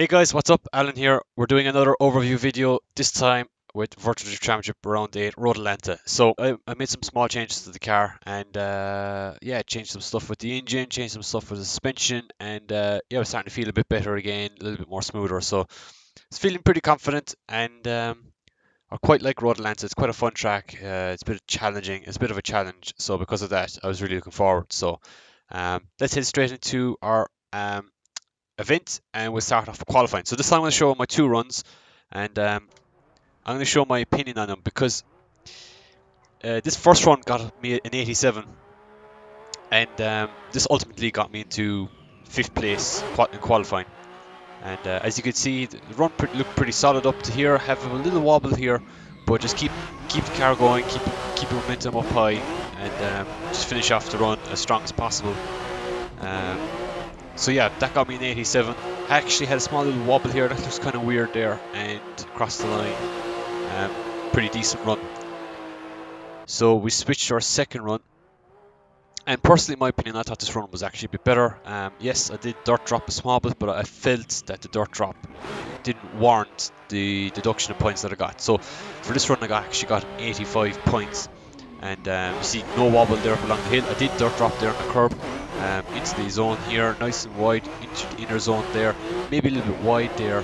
Hey guys, what's up? Alan here. We're doing another overview video, this time with Virtual Drift Championship Round 8 Road Atlanta. So I made some small changes to the car and yeah, changed some stuff with the engine, changed some stuff with the suspension, and yeah, I was starting to feel a bit better again, a little bit more smoother. So it's feeling pretty confident and I quite like Road Atlanta. It's quite a fun track. It's a bit challenging. It's a bit of a challenge. So because of that, I was really looking forward. So let's head straight into our event and we'll start off with qualifying. So this time I'm going to show my two runs and I'm going to show my opinion on them because this first run got me an 87 and this ultimately got me into 5th place in qualifying. And as you can see, the run looked pretty solid up to here. Have a little wobble here, but just keep the car going, keep the momentum up high, and just finish off the run as strong as possible. So yeah, that got me an 87. I actually had a small little wobble here, that looks kind of weird there, and crossed the line. Pretty decent run. So we switched to our second run. And personally, in my opinion, I thought this run was actually a bit better. Yes, I did dirt drop a small bit, but I felt that the dirt drop didn't warrant the deduction of points that I got. So for this run, I actually got 85 points. And you see no wobble there along the hill. I did dirt drop there on the curb into the zone here, nice and wide into the inner zone there. Maybe a little bit wide there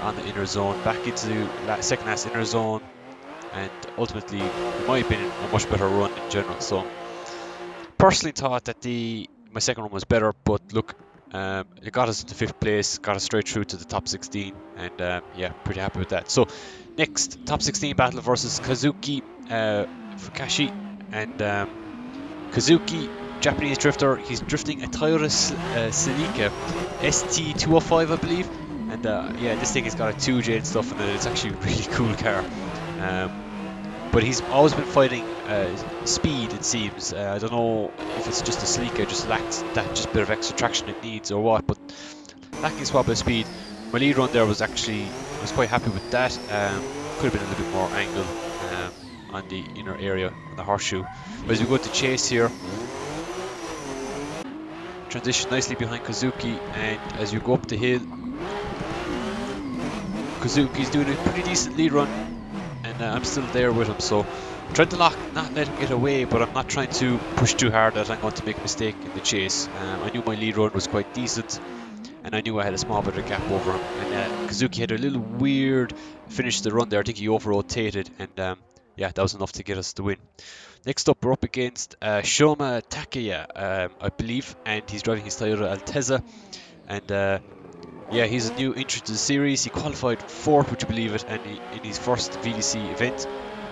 on the inner zone, back into the second last inner zone, and ultimately, in my opinion, a much better run in general. So personally thought that my second run was better, but look, it got us to 5th place, got us straight through to the top 16, and yeah, pretty happy with that. So next, top 16 battle versus Kazuki Fukashi, and Kazuki, Japanese drifter, he's drifting a Toyota Celica ST205, I believe, and yeah, this thing has got a 2J and stuff in it. It's actually a really cool car. But he's always been fighting speed, it seems. I don't know if it's just a Celica just lacks that just bit of extra traction it needs or what, but lacking swap of speed. My lead run there was quite happy with that. Could have been a little bit more angle on the inner area, on the horseshoe. But as we go to chase here, transition nicely behind Kazuki, and as you go up the hill, Kazuki's doing a pretty decent lead run, and I'm still there with him, so I'm trying to not let him get away, but I'm not trying to push too hard that I'm going to make a mistake in the chase. I knew my lead run was quite decent, and I knew I had a small bit of gap over him, and Kazuki had a little weird finish to the run there. I think he over-rotated, and yeah, that was enough to get us the win. Next up, we're up against Shoma Takaya, I believe, and he's driving his Toyota Altezza, and yeah, he's a new entrant to the series. He qualified 4th, would you believe it, and in his first VDC event.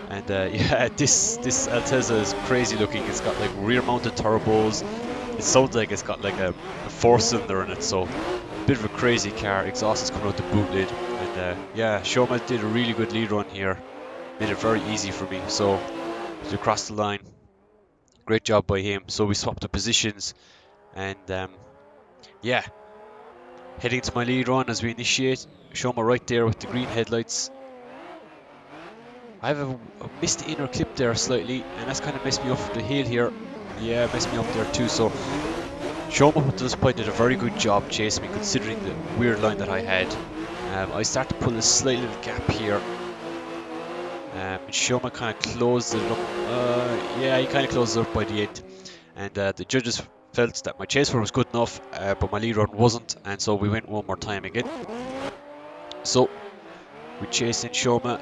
And yeah, this Altezza is crazy looking. It's got like rear-mounted turbos. It sounds like it's got like a 4-cylinder in it, so a bit of a crazy car. Exhaust is coming out the boot lid, and yeah, Shoma did a really good lead run here. Made it very easy for me. So to cross the line, great job by him. So we swapped the positions, and yeah. Heading to my lead run as we initiate. Shoma right there with the green headlights. I have a missed the inner clip there slightly, and that's kind of messed me up the hill here. Yeah, messed me up there too. So Shoma at this point did a very good job chasing me, considering the weird line that I had. I start to pull a slight little gap here. Shoma kind of closed it up. Yeah, he kind of closed it up by the end, and the judges felt that my chase run was good enough, but my lead run wasn't, and so we went one more time again. So we chased in Shoma.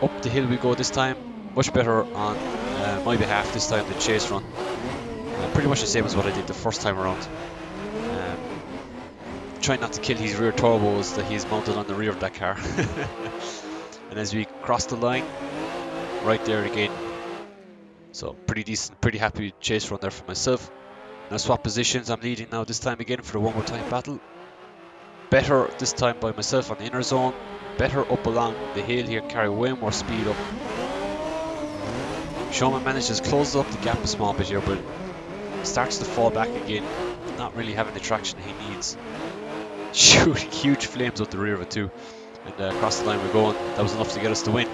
Up the hill we go this time. Much better on my behalf this time, the chase run. Pretty much the same as what I did the first time around. Trying not to kill his rear turbos that he's mounted on the rear of that car. And as we cross the line, right there again. So pretty decent, pretty happy chase run there for myself. Now swap positions, I'm leading now this time again for the one more time battle. Better this time by myself on the inner zone. Better up along the hill here, carry way more speed up. Shoma manages to close up the gap a small bit here, but starts to fall back again. Not really having the traction he needs. Shooting huge flames out the rear of it too. And across the line we're going. That was enough to get us the win.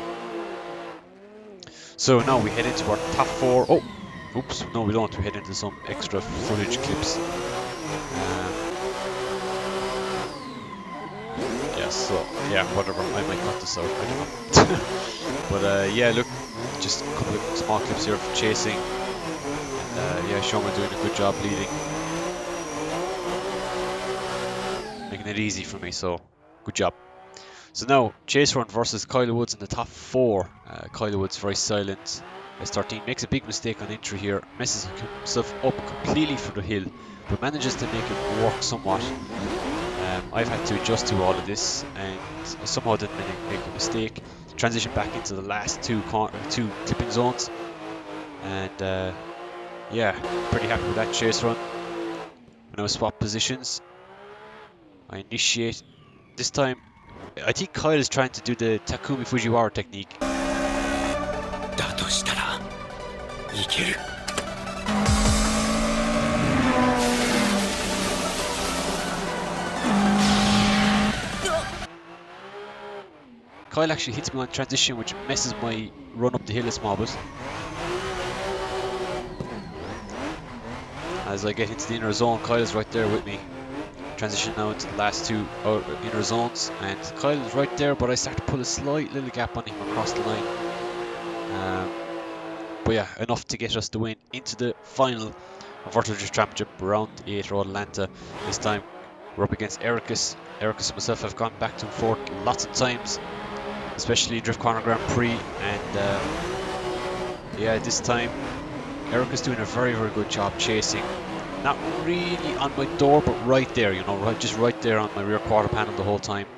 So now we head into our top 4. Oh! Oops, no we don't, we head into some extra footage clips. so yeah, whatever. I might cut this out. I don't know. But yeah, look, just a couple of small clips here of chasing. And yeah, Shoma doing a good job leading, making it easy for me. So good job. So now, chase run versus Kyle Woods in the top 4. Kyle Woods very silent. S13 makes a big mistake on entry here, messes himself up completely for the hill, but manages to make it work somewhat. I've had to adjust to all of this, and I somehow didn't make a mistake. Transition back into the last two clipping zones, and yeah, pretty happy with that chase run. And now swap positions. I initiate this time. I think Kyle is trying to do the Takumi Fujiwara technique. Kyle actually hits me on transition, which messes my run up the hill a small bit. As I get into the inner zone, Kyle is right there with me. Transition now into the last two inner zones, and Kyle is right there, but I start to pull a slight little gap on him across the line. But yeah, enough to get us the win into the final of Virtual Drift Championship Round 8 Road Atlanta. This time we're up against Ericus. Ericus and myself have gone back and forth lots of times, especially Drift Corner Grand Prix, and yeah, this time Ericus doing a very, very good job chasing. Not really on my door, but right there, you know, just right there on my rear quarter panel the whole time.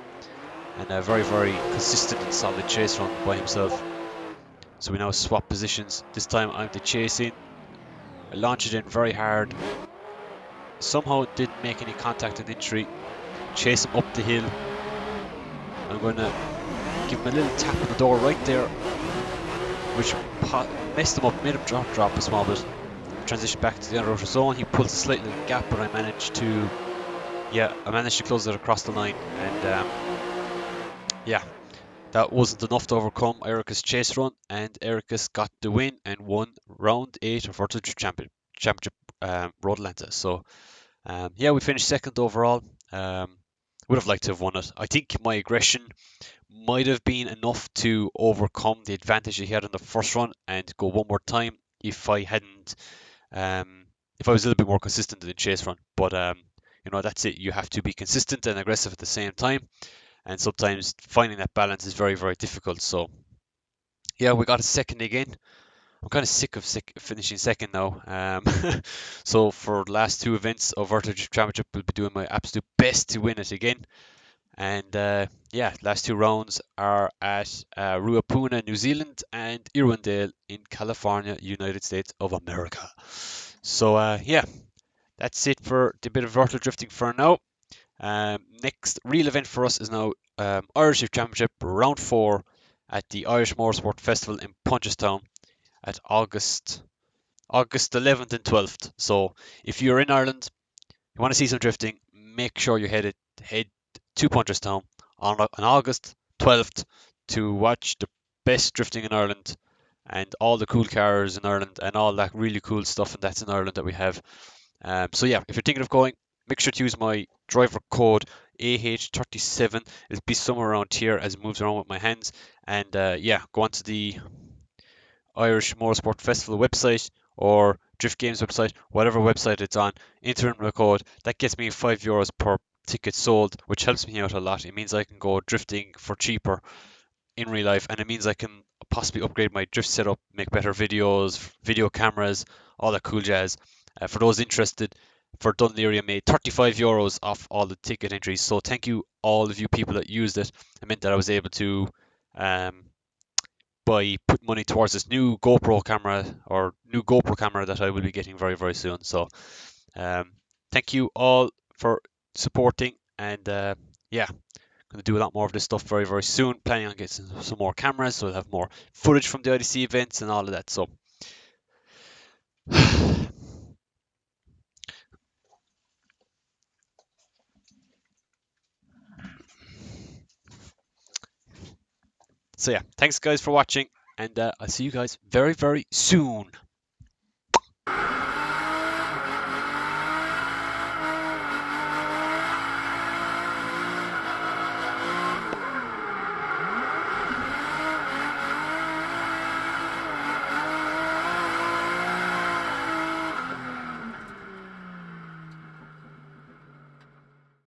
And a very, very consistent and solid chase run by himself. So we now swap positions. This time I'm the chasing. I launch it in very hard. Somehow didn't make any contact in entry. Chase him up the hill. I'm going to give him a little tap on the door right there, which messed him up, made him drop a small bit. Transition back to the outer zone. He pulls a slight little gap, but I managed to close it across the line, and yeah, that wasn't enough to overcome Ericus' chase run, and Ericus got the win and won round 8 of Virtual Drift Championship Road Atlanta. So yeah, we finished second overall. Would have liked to have won it. I think my aggression might have been enough to overcome the advantage he had in the first run and go one more time if I hadn't, if I was a little bit more consistent in the chase run. But you know, that's it. You have to be consistent and aggressive at the same time, and sometimes finding that balance is very, very difficult. So yeah, we got a second again. I'm kind of sick of finishing second now. So for the last 2 events of Virtual Drift Championship, we'll be doing my absolute best to win it again. And yeah, last 2 rounds are at Ruapuna, New Zealand, and Irwindale in California, United States of America. So yeah, that's it for the bit of virtual drifting for now. Next real event for us is now Irish Drift Championship Round 4 at the Irish Motorsport Festival in Punchestown at August 11th and 12th. So if you're in Ireland, you want to see some drifting, make sure you head to Punchestown on August 12th to watch the best drifting in Ireland and all the cool cars in Ireland and all that really cool stuff that's in Ireland that we have. So yeah, if you're thinking of going, make sure to use my driver code AH37. It'll be somewhere around here as it moves around with my hands. And yeah, go onto the Irish Motorsport Festival website or Drift Games website, whatever website it's on, enter in my code. That gets me €5 per ticket sold, which helps me out a lot. It means I can go drifting for cheaper in real life, and it means I can possibly upgrade my drift setup, make better videos, video cameras, all that cool jazz. For those interested, for Dunleary, I made €35 off all the ticket entries. So thank you all of you people that used it. It meant that I was able to by putting money towards this new GoPro camera that I will be getting very, very soon. So thank you all for supporting, and yeah, going to do a lot more of this stuff very, very soon. Planning on getting some more cameras, so we'll have more footage from the IDC events and all of that. So so yeah, thanks guys for watching, and I'll see you guys very, very soon.